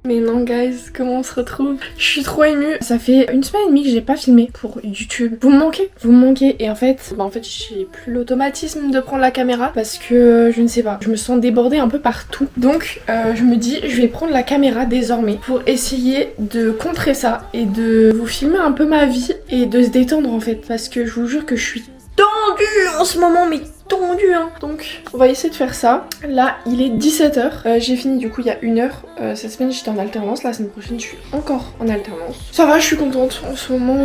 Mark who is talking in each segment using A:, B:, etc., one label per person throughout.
A: Mais non guys, comment on se retrouve? Je suis trop émue. Ça fait une semaine et demie que j'ai pas filmé pour YouTube. Vous me manquez. Et en fait, j'ai plus l'automatisme de prendre la caméra parce que je ne sais pas, je me sens débordée un peu partout. Donc je me dis, je vais prendre la caméra désormais pour essayer de contrer ça et de vous filmer un peu ma vie et de se détendre en fait. Parce que je vous jure que je suis tendue en ce moment, mais tendu hein. Donc on va essayer de faire ça. Là il est 17h. J'ai fini du coup il y a 1h. Cette semaine j'étais en alternance. La semaine prochaine je suis encore en alternance. Ça va, je suis contente. En ce moment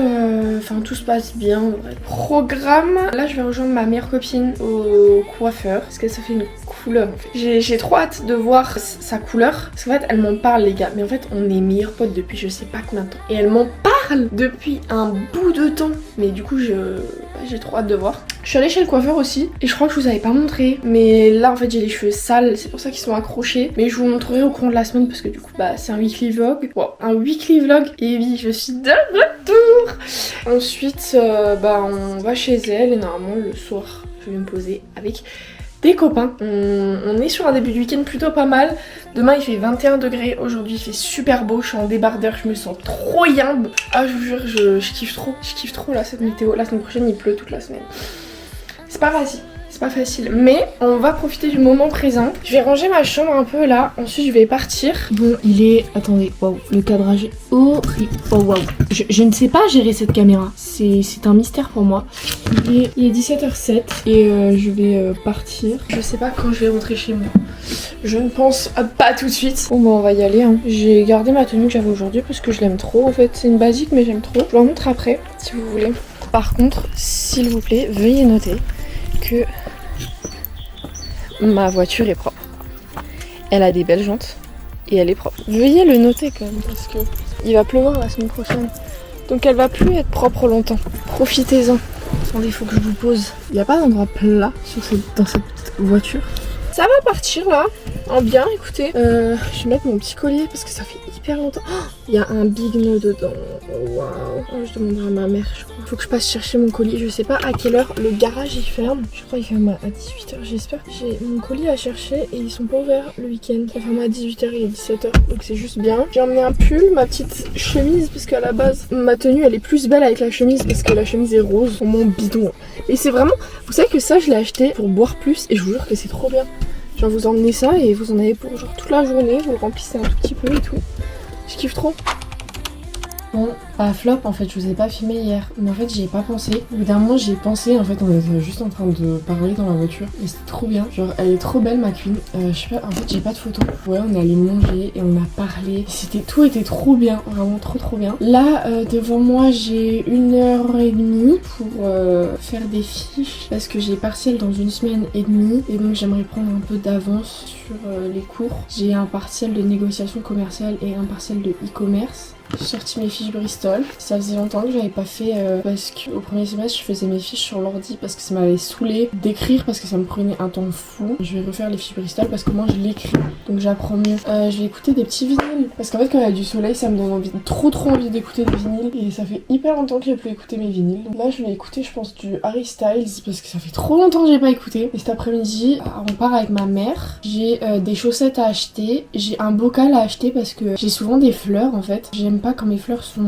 A: enfin tout se passe bien. Programme. Là je vais rejoindre ma meilleure copine au coiffeur. Parce que ça fait une couleur en fait. J'ai trop hâte de voir sa couleur. Parce qu'en fait elle m'en parle les gars. Mais en fait on est meilleures potes depuis je sais pas combien de temps. Et elle m'en parle depuis un bout de temps. Mais du coup j'ai trop hâte de voir. Je suis allée chez le coiffeur aussi et je crois que je vous avais pas montré, mais là en fait j'ai les cheveux sales, c'est pour ça qu'ils sont accrochés, mais je vous montrerai au cours de la semaine parce que du coup c'est un weekly vlog. Wow, un weekly vlog et oui je suis de retour. Ensuite on va chez elle et normalement le soir je vais me poser avec des copains. On est sur un début de week-end plutôt pas mal. Demain il fait 21 degrés, aujourd'hui il fait super beau, je suis en débardeur, je me sens trop yimbe. Ah je vous jure je kiffe trop là cette météo. La semaine prochaine il pleut toute la semaine. C'est pas facile. C'est pas facile, mais on va profiter du moment présent. Je vais ranger ma chambre un peu là, ensuite je vais partir. Bon, il est... Attendez, waouh, le cadrage est horrible. Oh waouh, je ne sais pas gérer cette caméra. C'est un mystère pour moi. Il est 17h07 et je vais partir. Je sais pas quand je vais rentrer chez moi. Je ne pense pas tout de suite. Bon bah on va y aller hein. J'ai gardé ma tenue que j'avais aujourd'hui parce que je l'aime trop en fait. C'est une basique mais j'aime trop. Je vous la montre après si vous voulez. Par contre, s'il vous plaît, veuillez noter que ma voiture est propre. Elle a des belles jantes et elle est propre. Veuillez le noter quand même parce que il va pleuvoir la semaine prochaine. Donc elle va plus être propre longtemps. Profitez-en. Attendez, il faut que je vous pose. Il n'y a pas d'endroit plat dans cette voiture. Ça va partir là, en bien, écoutez. Je vais mettre mon petit collier parce que ça fait hyper longtemps. Il y a un big nœud dedans. Waouh. Je demanderai à ma mère, je crois. Faut que je passe chercher mon colis. Je sais pas à quelle heure le garage il ferme. Je crois qu'il ferme à 18h, j'espère. J'ai mon colis à chercher et ils sont pas ouverts le week-end. Ça ferme à 18h, il est 17h. Donc c'est juste bien. J'ai emmené un pull, ma petite chemise parce qu'à la base, ma tenue elle est plus belle avec la chemise parce que la chemise est rose. Au moins bidon. Et c'est vraiment... Vous savez que ça je l'ai acheté pour boire plus et je vous jure que c'est trop bien. Genre vous emmenez ça et vous en avez pour genre toute la journée, vous le remplissez un tout petit peu et tout. Je kiffe trop. Bon, pas flop en fait, je vous ai pas filmé hier, mais en fait j'y ai pas pensé. Au bout d'un moment j'y ai pensé, en fait on était juste en train de parler dans la voiture et c'était trop bien. Genre elle est trop belle ma queen. Je sais pas, en fait j'ai pas de photos. Ouais, on est allé manger et on a parlé. Tout était trop bien, vraiment trop bien. Là devant moi j'ai 1h30 pour faire des fiches parce que j'ai partiel dans 1 semaine et demie et donc j'aimerais prendre un peu d'avance sur les cours. J'ai un partiel de négociation commerciale et un partiel de e-commerce. J'ai sorti mes fiches Bristol. Ça faisait longtemps que j'avais pas fait parce qu'au premier semestre je faisais mes fiches sur l'ordi parce que ça m'avait saoulé d'écrire parce que ça me prenait un temps fou. Je vais refaire les fiches Bristol parce que moi je l'écris donc j'apprends mieux. Je vais écouter des petits vinyles parce qu'en fait quand il y a du soleil ça me donne envie, trop envie d'écouter des vinyles et ça fait hyper longtemps que j'ai plus écouté mes vinyles. Donc là je vais écouter je pense du Harry Styles parce que ça fait trop longtemps que j'ai pas écouté. Et cet après-midi on part avec ma mère. J'ai des chaussettes à acheter, j'ai un bocal à acheter parce que j'ai souvent des fleurs en fait. J'aime pas quand mes fleurs sont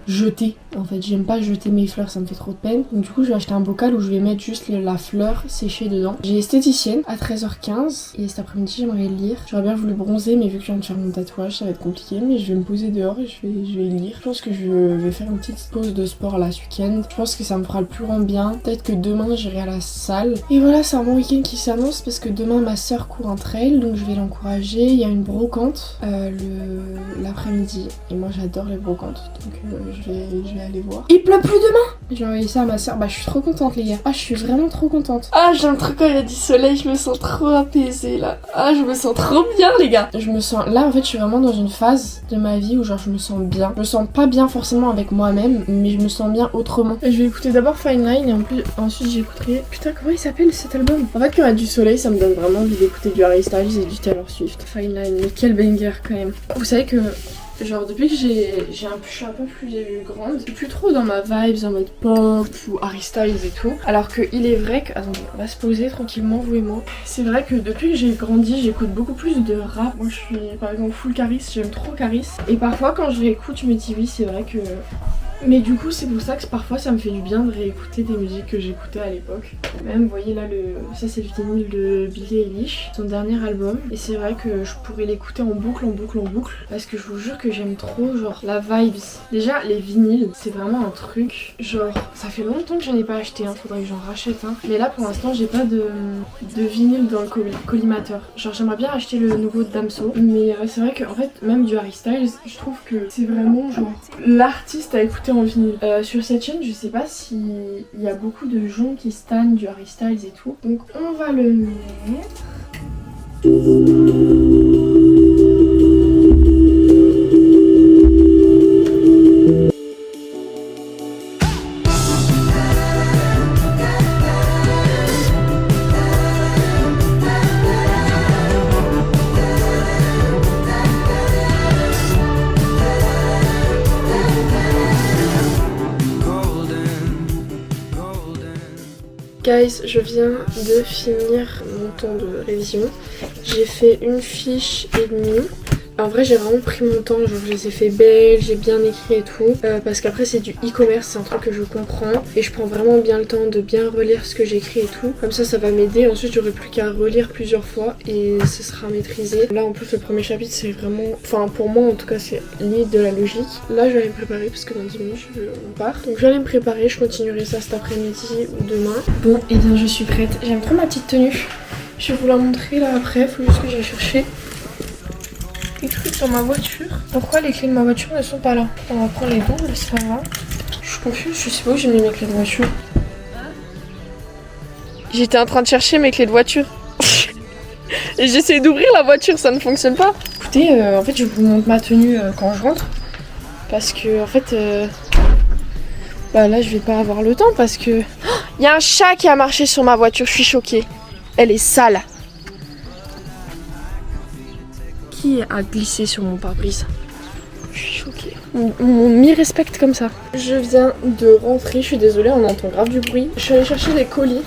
A: jetées. En fait, j'aime pas jeter mes fleurs, ça me fait trop de peine. Donc du coup, je vais acheter un bocal où je vais mettre juste la fleur séchée dedans. J'ai esthéticienne à 13h15 et cet après-midi, j'aimerais lire. J'aurais bien voulu bronzer, mais vu que je viens de faire mon tatouage, ça va être compliqué. Mais je vais me poser dehors et je vais lire. Je pense que je vais faire une petite pause de sport là ce week-end. Je pense que ça me fera le plus grand bien. Peut-être que demain, j'irai à la salle. Et voilà, c'est un bon week-end qui s'annonce parce que demain, ma soeur court un trail, donc je vais l'encourager. Il y a une brocante l'après-midi et moi, j'adore les brocantes. Donc je vais aller voir. Il pleut plus demain. J'ai envoyé ça à ma soeur. Bah je suis trop contente les gars. Ah je suis vraiment trop contente. Ah j'aime trop quand il y a du soleil. Je me sens trop apaisée là. Ah je me sens trop bien les gars. Je me sens... Là en fait je suis vraiment dans une phase de ma vie où genre je me sens bien. Je me sens pas bien forcément avec moi-même, mais je me sens bien autrement. Et je vais écouter d'abord Fine Line et ensuite j'écouterai... Putain comment il s'appelle cet album? En fait quand il y a du soleil ça me donne vraiment envie d'écouter du Harry Styles et du Taylor Swift. Fine Line, mais quel banger quand même. Vous savez que Genre depuis que je suis un peu plus grande, je suis plus trop dans ma vibes en mode pop ou Harry Styles et tout. Alors que il est vrai que... Attendez, on va se poser tranquillement vous et moi. C'est vrai que depuis que j'ai grandi, j'écoute beaucoup plus de rap. Moi je suis par exemple full Caris, j'aime trop Caris. Et parfois quand je réécoute je me dis oui c'est vrai que... Mais du coup c'est pour ça que parfois ça me fait du bien de réécouter des musiques que j'écoutais à l'époque. Même vous voyez là ça c'est le vinyle de Billie Eilish, son dernier album. Et c'est vrai que je pourrais l'écouter en boucle, en boucle, en boucle. Parce que je vous jure que j'aime trop genre la vibes. Déjà les vinyles c'est vraiment un truc. Genre ça fait longtemps que j'en ai pas acheté, hein. Faudrait que j'en rachète un. Mais là pour l'instant j'ai pas de vinyle dans le collimateur. Genre j'aimerais bien acheter le nouveau de Damso. Mais c'est vrai que en fait même du Harry Styles je trouve que c'est vraiment genre l'artiste à écouter en vinyle. Sur cette chaîne, je sais pas s'il y a beaucoup de gens qui stannent du Harry Styles et tout. Donc on va le mettre. Guys, je viens de finir mon temps de révision. J'ai fait une fiche et demie. En vrai j'ai vraiment pris mon temps, genre je les ai fait belles, j'ai bien écrit et tout. Parce qu'après c'est du e-commerce, c'est un truc que je comprends. Et je prends vraiment bien le temps de bien relire ce que j'écris et tout. Comme ça va m'aider, ensuite j'aurai plus qu'à relire plusieurs fois et ce sera maîtrisé. Là en plus le premier chapitre c'est vraiment... Enfin pour moi en tout cas c'est limite de la logique. Là je vais aller me préparer parce que dans 10 minutes on part. Donc je vais aller me préparer, je continuerai ça cet après-midi ou demain. Bon et bien je suis prête, j'aime trop ma petite tenue. Je vais vous la montrer là après, faut juste que j'aille chercher les trucs dans ma voiture. Pourquoi les clés de ma voiture ne sont pas là? On va prendre les doubles, c'est pas grave. Je suis confuse, je sais pas où j'ai mis mes clés de voiture. J'étais en train de chercher mes clés de voiture. Et j'essaie d'ouvrir la voiture, ça ne fonctionne pas. Écoutez, en fait je vous montre ma tenue quand je rentre. Parce que en fait... bah là je vais pas avoir le temps parce que... Il y a un chat qui a marché sur ma voiture, je suis choquée. Elle est sale. Qui a glissé sur mon pare-brise? Je suis choquée. On m'y respecte comme ça. Je viens de rentrer, je suis désolée, on entend grave du bruit. Je suis allée chercher des colis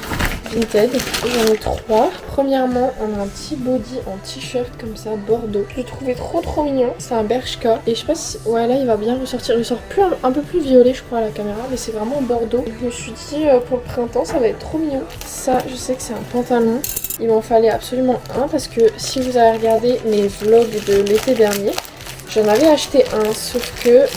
A: Vinted. J'en ai 3. Premièrement, on a un petit body en t-shirt comme ça, bordeaux. Je le trouvais trop mignon. C'est un Bershka. Et je sais pas si... Ouais, là, il va bien ressortir. Il sort plus, un peu plus violet, je crois, à la caméra. Mais c'est vraiment bordeaux. Je me suis dit, pour le printemps, ça va être trop mignon. Ça, je sais que c'est un pantalon. Il m'en fallait absolument un parce que si vous avez regardé mes vlogs de l'été dernier, j'en avais acheté un, sauf que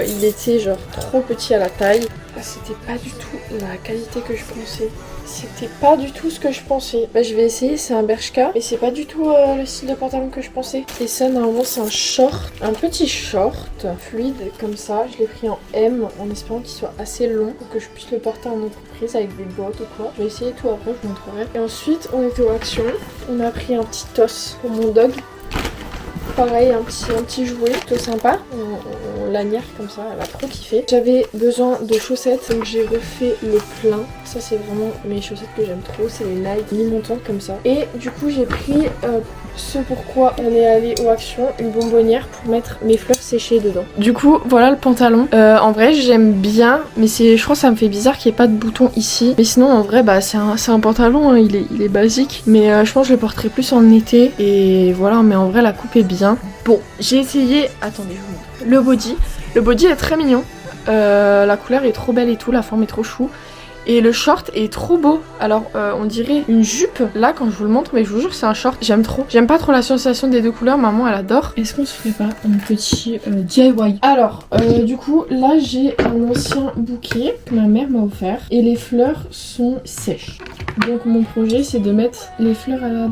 A: il était genre trop petit à la taille. C'était pas du tout la qualité que je pensais. C'était pas du tout ce que je pensais. Bah je vais essayer, c'est un Bershka. Mais c'est pas du tout le style de pantalon que je pensais. Et ça normalement c'est un short. Un petit short fluide comme ça. Je l'ai pris en M en espérant qu'il soit assez long pour que je puisse le porter en entreprise avec des bottes ou quoi. Je vais essayer tout après, je vous montrerai. Et ensuite on était au Action. On a pris un petit toss pour mon dog. Pareil, un petit jouet plutôt sympa, en lanière comme ça, elle a trop kiffé. J'avais besoin de chaussettes, donc j'ai refait le plein. Ça c'est vraiment mes chaussettes que j'aime trop, c'est les Nike mi-montantes comme ça. Et du coup j'ai pris ce pourquoi on est allé au Action, une bonbonnière pour mettre mes fleurs séchées dedans. Du coup voilà le pantalon. En vrai j'aime bien, mais je crois que ça me fait bizarre qu'il n'y ait pas de bouton ici. Mais sinon en vrai bah c'est un pantalon, hein, il est basique. Mais je pense que je le porterai plus en été. Et voilà, mais en vrai la coupe est bien. Bon, j'ai essayé... Attendez, je vous montre. Le body. Le body est très mignon. La couleur est trop belle et tout, la forme est trop chou. Et le short est trop beau. Alors on dirait une jupe là quand je vous le montre, mais je vous jure c'est un short. J'aime trop. J'aime pas trop l'association des deux couleurs, maman elle adore. Est-ce qu'on se ferait pas un petit DIY? Alors du coup là j'ai un ancien bouquet que ma mère m'a offert. Et les fleurs sont sèches. Donc mon projet c'est de mettre les fleurs à la...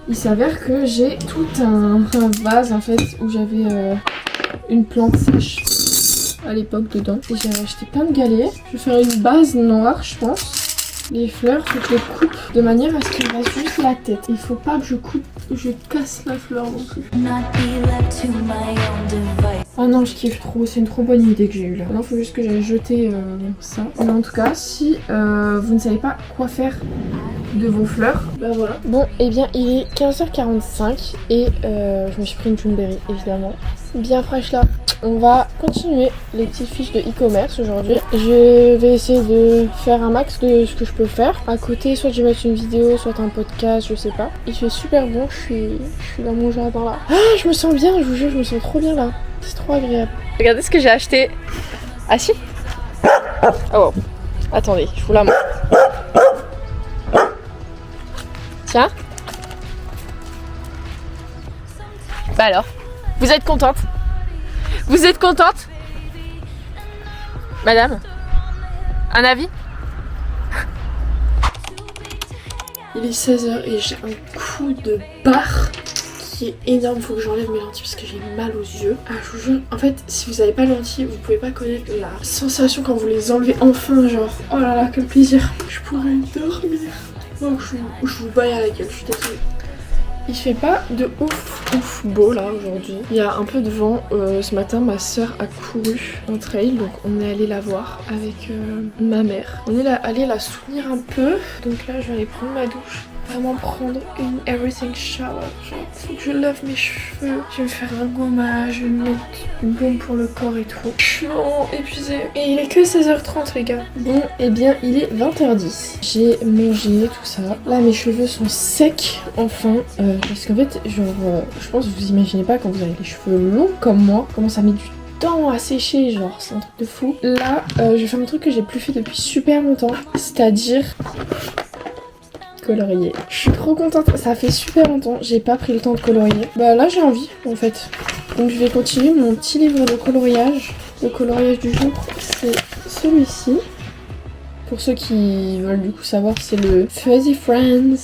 A: Il s'avère que j'ai tout un vase en fait où j'avais une plante sèche à l'époque dedans. Et j'avais acheté plein de galets. Je vais faire une base noire je pense. Les fleurs, faut que je les coupe de manière à ce qu'il reste juste la tête. Il faut pas que je casse la fleur non plus. Ah non, je kiffe trop, c'est une trop bonne idée que j'ai eue là. Maintenant, il faut juste que j'aille jeter ça. Mais en tout cas, si vous ne savez pas quoi faire de vos fleurs. Bah voilà. Bon, et bien il est 15h45 et je me suis pris une Chunberry évidemment. Bien fraîche là. On va continuer les petites fiches de e-commerce aujourd'hui. Je vais essayer de faire un max de ce que je peux faire. À côté, soit je vais mettre une vidéo, soit un podcast, je sais pas. Il fait super bon, je suis dans mon jardin là. Ah, je me sens bien, je vous jure, je me sens trop bien là. C'est trop agréable. Regardez ce que j'ai acheté. Ah si. Oh, attendez, je vous la montre. Tiens. Bah alors, vous êtes contente? Vous êtes contente? Madame? Un avis? Il est 16h et j'ai un coup de barre qui est énorme. Faut que j'enlève mes lentilles parce que j'ai mal aux yeux. Ah, je vous jure, en fait, si vous avez pas de lentilles, vous pouvez pas connaître la sensation quand vous les enlevez enfin. Genre, oh là là, quel plaisir. Je pourrais dormir. Oh, je vous baille à la gueule, je suis désolée. Il fait pas de ouf beau là aujourd'hui. Il y a un peu de vent. Ce matin ma soeur a couru en trail, donc on est allé la voir avec ma mère. On est allé la soutenir un peu. Donc là je vais aller prendre ma douche. Vraiment prendre une everything shower. Genre, faut que je lave mes cheveux. Je vais me faire un gommage, je vais me mettre une bombe pour le corps et tout. Je suis vraiment épuisée. Et il est que 16h30 les gars. Bon, et bien il est 20h10. J'ai mangé tout ça. Là mes cheveux sont secs enfin. Parce qu'en fait, genre, je pense que vous imaginez pas quand vous avez les cheveux longs comme moi, comment ça met du temps à sécher, genre c'est un truc de fou. Là, je vais faire un truc que j'ai plus fait depuis super longtemps, c'est-à-dire colorier. Je suis trop contente, ça fait super longtemps, j'ai pas pris le temps de colorier. Bah là j'ai envie en fait. Donc je vais continuer mon petit livre de coloriage. Le coloriage du jour, c'est celui-ci. Pour ceux qui veulent du coup savoir, c'est le Fuzzy Friends.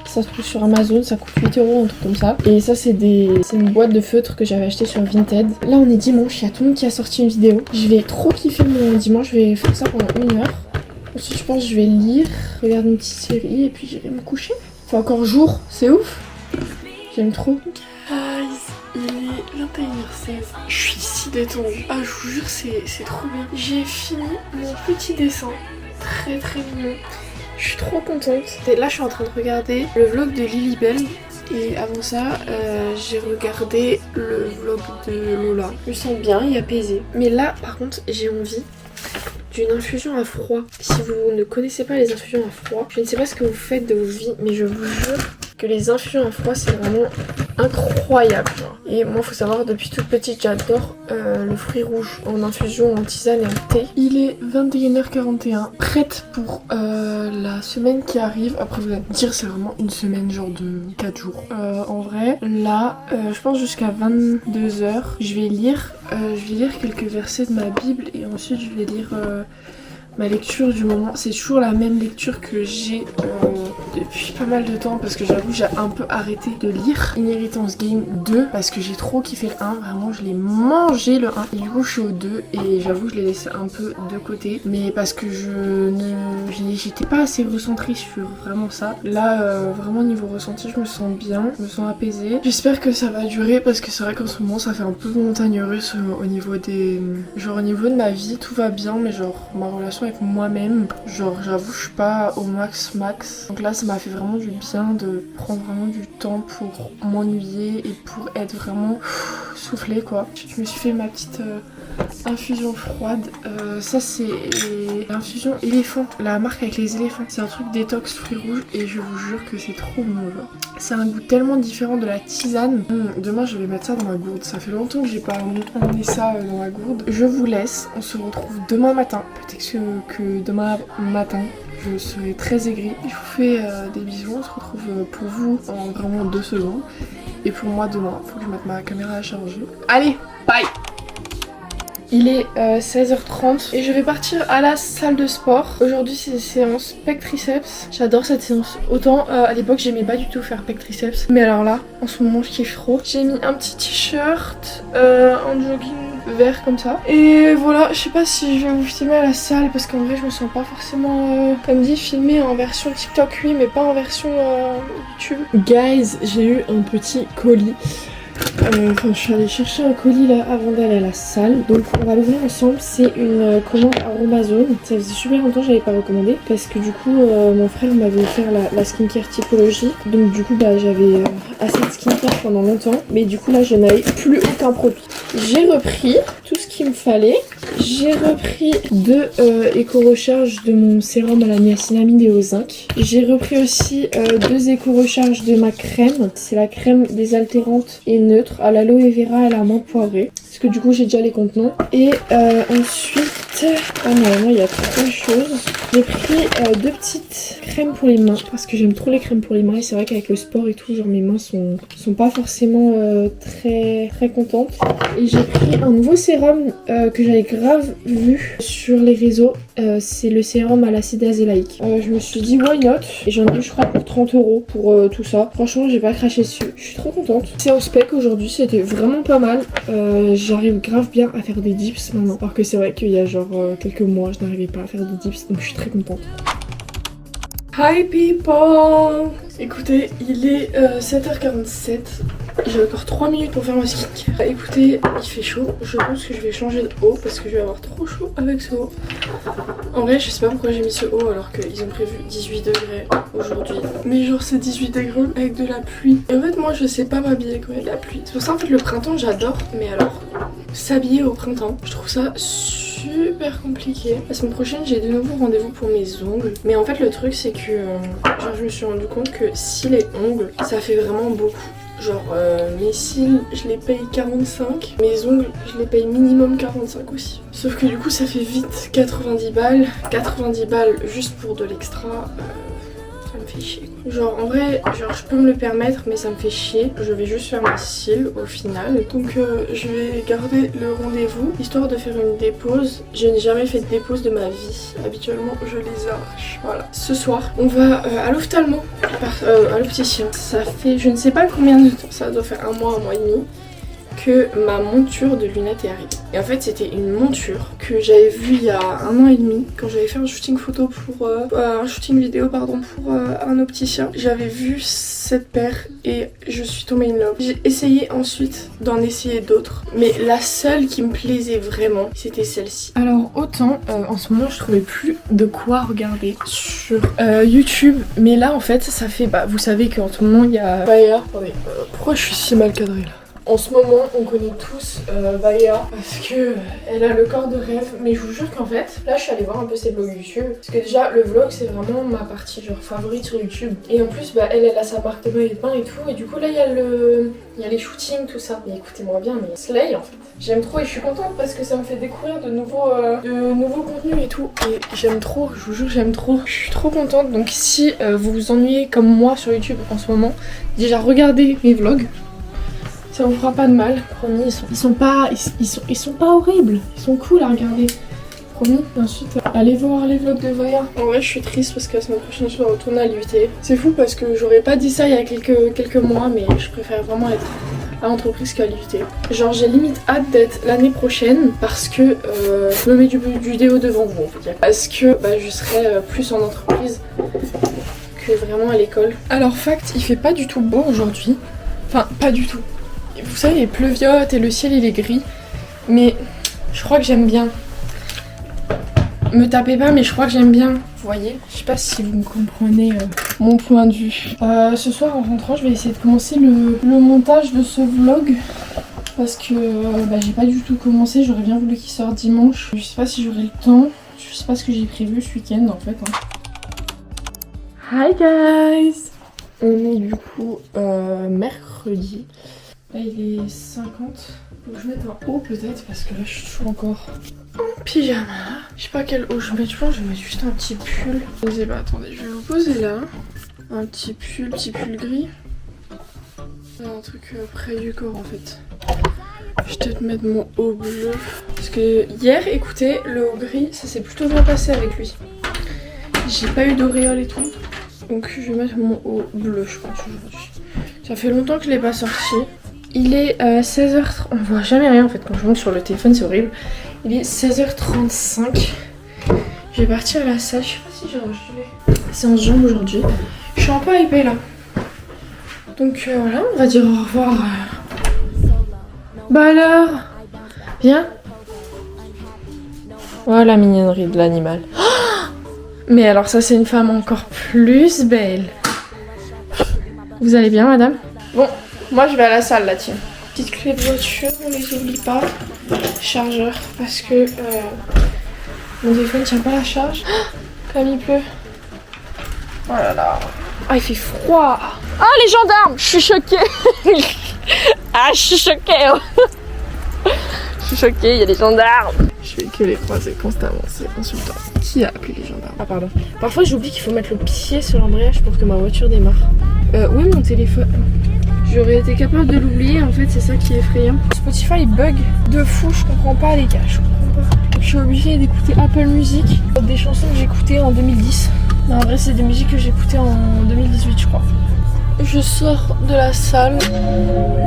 A: Ça se trouve sur Amazon, ça coûte 8 €, un truc comme ça. Et ça c'est une boîte de feutres que j'avais acheté sur Vinted. Là on est dimanche, il y a tout le monde qui a sorti une vidéo. Je vais trop kiffer mon dimanche, je vais faire ça pendant 1 heure. Ensuite je pense que je vais lire, regarder une petite série et puis j'irai me coucher. Faut encore jour, c'est ouf. J'aime trop. Il est 21h16. Je suis si détendue. Ah je vous jure c'est trop bien. J'ai fini mon petit dessin. Très très mignon. Je suis trop contente. Et là je suis en train de regarder le vlog de Lilibelle. Et avant ça j'ai regardé le vlog de Lola. Je me sens bien et apaisée. Mais là par contre j'ai envie d'une infusion à froid. Si vous ne connaissez pas les infusions à froid, je ne sais pas ce que vous faites de vos vies, mais je vous jure que les infusions à froid c'est vraiment incroyable genre. Et moi faut savoir depuis toute petite j'adore le fruit rouge en infusion, en tisane et en thé. Il est 21h41, prête pour la semaine qui arrive. Après vous allez me dire c'est vraiment une semaine genre de 4 jours. En vrai là je pense jusqu'à 22h je vais lire quelques versets de ma Bible et ensuite je vais lire ma lecture du moment. C'est toujours la même lecture que j'ai depuis pas mal de temps parce que j'avoue j'ai un peu arrêté de lire Inheritance Game 2 parce que j'ai trop kiffé le 1, vraiment je l'ai mangé le 1 et du coup je suis au 2 et j'avoue je l'ai laissé un peu de côté mais parce que j'étais pas assez recentrée sur vraiment ça. Là vraiment niveau ressenti je me sens bien, je me sens apaisée. J'espère que ça va durer parce que c'est vrai qu'en ce moment ça fait un peu montagne russe au niveau au niveau de ma vie, tout va bien mais genre ma relation avec moi-même, genre j'avoue je suis pas au max. Donc là ça m'a fait vraiment du bien de prendre vraiment du temps pour m'ennuyer et pour être vraiment soufflée quoi. Je me suis fait ma petite infusion froide. Ça c'est l'infusion éléphant, la marque avec les éléphants. C'est un truc détox fruits rouges et je vous jure que c'est trop bon genre. C'est un goût tellement différent de la tisane. Demain je vais mettre ça dans ma gourde. Ça fait longtemps que j'ai pas emmené ça dans ma gourde. Je vous laisse, on se retrouve demain matin. Peut-être que demain matin je serai très aigrie. Je vous fais des bisous, on se retrouve pour vous en vraiment 2 secondes. Et pour moi demain, faut que je mette ma caméra à charger. Allez, bye! Il est 16h30 et je vais partir à la salle de sport. Aujourd'hui c'est séance pec triceps. J'adore cette séance. Autant à l'époque j'aimais pas du tout faire pec triceps. Mais alors là, en ce moment je kiffe trop. J'ai mis un petit t-shirt, un jogging vert comme ça. Et voilà, je sais pas si je vais vous filmer à la salle parce qu'en vrai je me sens pas forcément, comme dit, filmée en version TikTok oui mais pas en version YouTube. Guys, j'ai eu un petit colis. je suis allée chercher un colis là avant d'aller à la salle. Donc on va l'ouvrir ensemble. C'est une commande Aromazone. Ça faisait super longtemps que je l'avais pas recommandé parce que du coup mon frère m'avait offert la skincare typologie. Donc du coup j'avais assez de skincare pendant longtemps. Mais du coup là je n'avais plus aucun produit. J'ai repris tout ce qu'il me fallait. J'ai repris 2 éco-recharges de mon sérum à la niacinamide et au zinc. J'ai repris aussi 2 éco-recharges de ma crème. C'est la crème désaltérante et neutre à l'aloe vera et à la menthe poivrée. Parce que du coup j'ai déjà les contenants. Et ensuite, normalement il y a 3 choses. J'ai pris 2 petites crèmes pour les mains. Parce que j'aime trop les crèmes pour les mains. Et c'est vrai qu'avec le sport et tout, genre mes mains sont pas forcément très contentes. Et j'ai pris un nouveau sérum que j'avais grave vu sur les réseaux. C'est le sérum à l'acide azélaïque. Je me suis dit why not. Et j'en ai eu je crois pour 30 € pour tout ça. Franchement j'ai pas craché dessus. Je suis trop contente. C'est en spec aujourd'hui, c'était vraiment pas mal. J'arrive grave bien à faire des dips maintenant. Alors que c'est vrai qu'il y a genre quelques mois je n'arrivais pas à faire des dips. Donc je suis très contente. Hi people! Écoutez, il est 7h47. J'ai encore 3 minutes pour faire ma skincare. Écoutez, il fait chaud. Je pense que je vais changer de haut parce que je vais avoir trop chaud avec ce haut. En vrai, je sais pas pourquoi j'ai mis ce haut alors qu'ils ont prévu 18 degrés aujourd'hui. Mais genre, c'est 18 degrés avec de la pluie. Et en fait, moi, je sais pas m'habiller quand il y a de la pluie. C'est pour ça, en fait, le printemps, j'adore. Mais alors, s'habiller au printemps, je trouve ça super compliqué. La semaine prochaine j'ai de nouveau rendez-vous pour mes ongles. Mais en fait le truc c'est que genre, je me suis rendu compte que si les ongles ça fait vraiment beaucoup. Genre mes cils je les paye 45, mes ongles je les paye minimum 45 aussi. Sauf que du coup ça fait vite 90 balles. 90 balles juste pour de l'extra. Ça me fait chier quoi. Genre en vrai, genre je peux me le permettre mais ça me fait chier. Je vais juste faire mes cils au final. Donc je vais garder le rendez-vous histoire de faire une dépose. Je n'ai jamais fait de dépose de ma vie. Habituellement je les arrache. Voilà. Ce soir on va à l'ophtalmo, à l'opticien. Ça fait je ne sais pas combien de temps, ça doit faire un mois et demi que ma monture de lunettes est arrivée. Et en fait c'était une monture que j'avais vue il y a 1 an et demi quand j'avais fait un shooting photo pour un shooting vidéo pardon pour un opticien. J'avais vu cette paire et je suis tombée in love. J'ai essayé ensuite d'en essayer d'autres mais la seule qui me plaisait vraiment c'était celle-ci. Alors autant en ce moment je trouvais plus de quoi regarder sur YouTube mais là en fait ça fait vous savez qu'en ce moment il y a attendez, pourquoi je suis si mal cadrée là? En ce moment, on connaît tous Baya parce que elle a le corps de rêve. Mais je vous jure qu'en fait, là, je suis allée voir un peu ses vlogs YouTube. Parce que déjà, le vlog, c'est vraiment ma partie genre favorite sur YouTube. Et en plus, elle a sa marque de maillot de bain et tout. Et du coup, là, il y a les shootings, tout ça. Mais écoutez-moi bien, mais slay en fait. J'aime trop et je suis contente parce que ça me fait découvrir de nouveaux contenus et tout. Et j'aime trop, je vous jure, j'aime trop. Je suis trop contente. Donc si vous vous ennuyez comme moi sur YouTube en ce moment, déjà regardez mes vlogs. Ça vous fera pas de mal, promis, ils sont pas horribles, ils sont cool à regarder, promis. Et ensuite, allez voir les vlogs de Vaya. En vrai, je suis triste parce que la semaine prochaine, je vais retourner à l'UT. C'est fou parce que j'aurais pas dit ça il y a quelques mois, mais je préfère vraiment être à l'entreprise qu'à l'UT. Genre, j'ai limite hâte d'être l'année prochaine parce que je me mets du vidéo devant vous, on peut dire. Parce que je serai plus en entreprise que vraiment à l'école. Alors, fact, il fait pas du tout beau aujourd'hui. Enfin, pas du tout. Vous savez, il pleuviote et le ciel il est gris. Mais je crois que j'aime bien. Me tapez pas, mais je crois que j'aime bien. Vous voyez? Je sais pas si vous me comprenez mon point de vue. Ce soir en rentrant, je vais essayer de commencer le montage de ce vlog. Parce que j'ai pas du tout commencé. J'aurais bien voulu qu'il sorte dimanche. Je sais pas si j'aurai le temps. Je sais pas ce que j'ai prévu ce week-end en fait. Hi guys! On est du coup mercredi. Là il est 50. Faut que je mette un haut peut-être parce que là je suis toujours encore en pyjama. Je sais pas quel haut je mets. Je pense que je vais mettre juste un petit pull. Je sais pas, attendez, je vais vous poser là. Un petit pull gris. Un truc près du corps en fait. Je vais peut-être mettre mon haut bleu. Parce que hier, écoutez, le haut gris, ça s'est plutôt bien passé avec lui. J'ai pas eu d'auréole et tout. Donc je vais mettre mon haut bleu je pense aujourd'hui. Ça fait longtemps que je l'ai pas sorti. Il est 16h30, on voit jamais rien en fait quand je monte sur le téléphone, c'est horrible. Il est 16h35. Je vais partir à la salle, je sais pas si j'ai un gilet. C'est en jambes aujourd'hui. Je suis un peu hypée là. Donc voilà, on va dire au revoir Bah alors? Viens. Oh la mignonnerie de l'animal. Oh, mais alors ça c'est une femme encore plus belle. Vous allez bien madame? Bon, moi je vais à la salle là tiens. Petite clé de voiture, on les oublie pas. Chargeur, parce que mon téléphone tient pas la charge. Oh, comme il pleut. Oh là là. Ah il fait froid. Ah les gendarmes, je suis choquée. Ah je suis choquée. Je suis choquée, il y a des gendarmes. Je vais que les croiser constamment, c'est insultant. Qui a appelé les gendarmes? Ah pardon. Parfois j'oublie qu'il faut mettre le pied sur l'embrayage pour que ma voiture démarre. Où est mon téléphone? J'aurais été capable de l'oublier, en fait c'est ça qui est effrayant. Spotify bug de fou, je comprends pas les gars, je comprends pas. Je suis obligée d'écouter Apple Music, des chansons que j'écoutais en 2010. Non, en vrai c'est des musiques que j'écoutais en 2018 je crois. Je sors de la salle.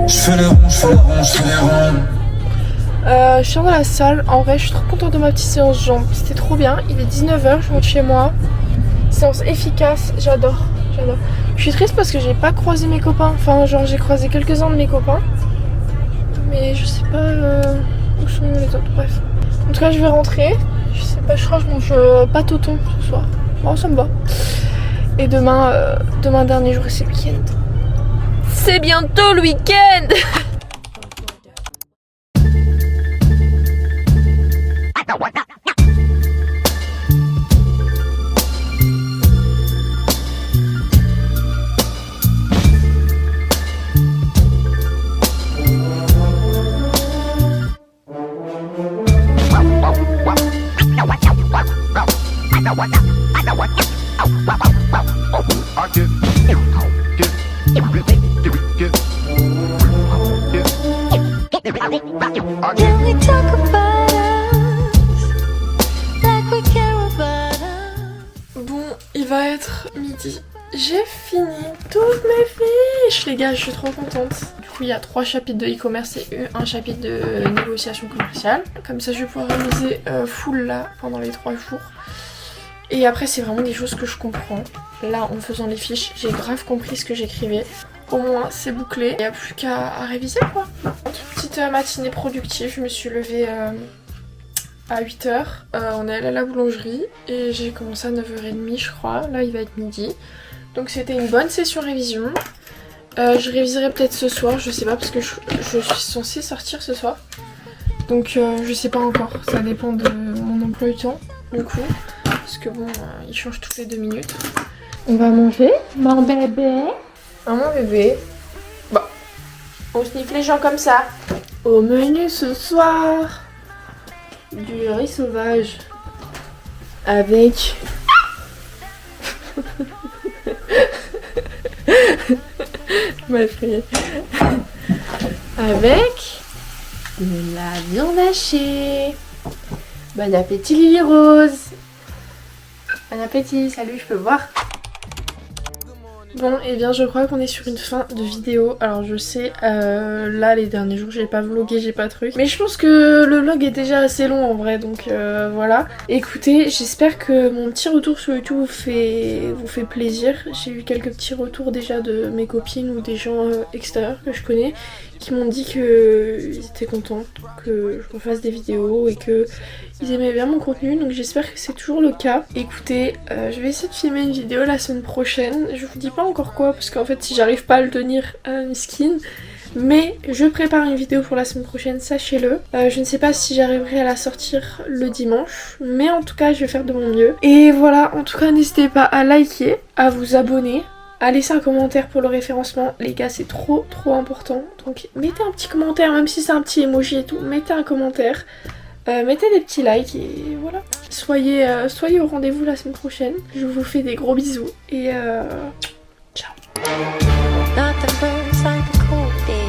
A: Je fais les ronds, je fais les ronds, je fais les ronds. Je sors de la salle, en vrai je suis trop contente de ma petite séance jambes, c'était trop bien, il est 19h, je rentre chez moi. Séance efficace, j'adore, j'adore. Je suis triste parce que j'ai pas croisé mes copains, enfin genre j'ai croisé quelques-uns de mes copains. Mais je sais pas où sont les autres, bref. En tout cas je vais rentrer, je sais pas, je crois que je mange pas tonton ce soir. Bon ça me va. Et demain, demain dernier jour c'est le week-end. C'est bientôt le week-end. Bon, il va être midi. J'ai fini toutes mes fiches, les gars, je suis trop contente. Du coup, il y a 3 chapitres de e-commerce et un chapitre de négociation commerciale. Comme ça, je vais pouvoir réviser full là pendant les 3 jours. Et après, c'est vraiment des choses que je comprends. Là, en faisant les fiches, j'ai grave compris ce que j'écrivais. Au moins, c'est bouclé. Il n'y a plus qu'à réviser, quoi. Petite matinée productive. Je me suis levée à 8h. On est allé à la boulangerie et j'ai commencé à 9h30, je crois. Là, il va être midi. Donc, c'était une bonne session révision. Je réviserai peut-être ce soir, je sais pas, parce que je suis censée sortir ce soir. Donc, je sais pas encore. Ça dépend de mon emploi du temps, du coup. Parce que bon, il change toutes les 2 minutes. On va manger, mon bébé. Ah, mon bébé. Bon, on sniffe les gens comme ça. Au menu ce soir, du riz sauvage avec m'a effrayée. Avec de la viande hachée. Bon appétit Lily Rose. Bon appétit, salut, je peux voir. Bon, et bien je crois qu'on est sur une fin de vidéo. Alors je sais, là les derniers jours j'ai pas vlogué, j'ai pas de truc. Mais je pense que le vlog est déjà assez long en vrai, donc voilà. Écoutez, j'espère que mon petit retour sur YouTube vous fait plaisir. J'ai eu quelques petits retours déjà de mes copines ou des gens extérieurs que je connais qui m'ont dit qu'ils étaient contents que je refasse des vidéos et que ils aimaient bien mon contenu, donc j'espère que c'est toujours le cas. Écoutez, je vais essayer de filmer une vidéo la semaine prochaine. Je vous dis pas encore quoi parce qu'en fait si j'arrive pas à le tenir miskin, mais je prépare une vidéo pour la semaine prochaine, sachez-le. Je ne sais pas si j'arriverai à la sortir le dimanche, mais en tout cas je vais faire de mon mieux. Et voilà, en tout cas n'hésitez pas à liker, à vous abonner, à laisser un commentaire pour le référencement, les gars, c'est trop important. Donc mettez un petit commentaire, même si c'est un petit emoji et tout, mettez un commentaire, mettez des petits likes et voilà. Soyez au rendez-vous la semaine prochaine. Je vous fais des gros bisous et ciao. Nothing burns like a cold day.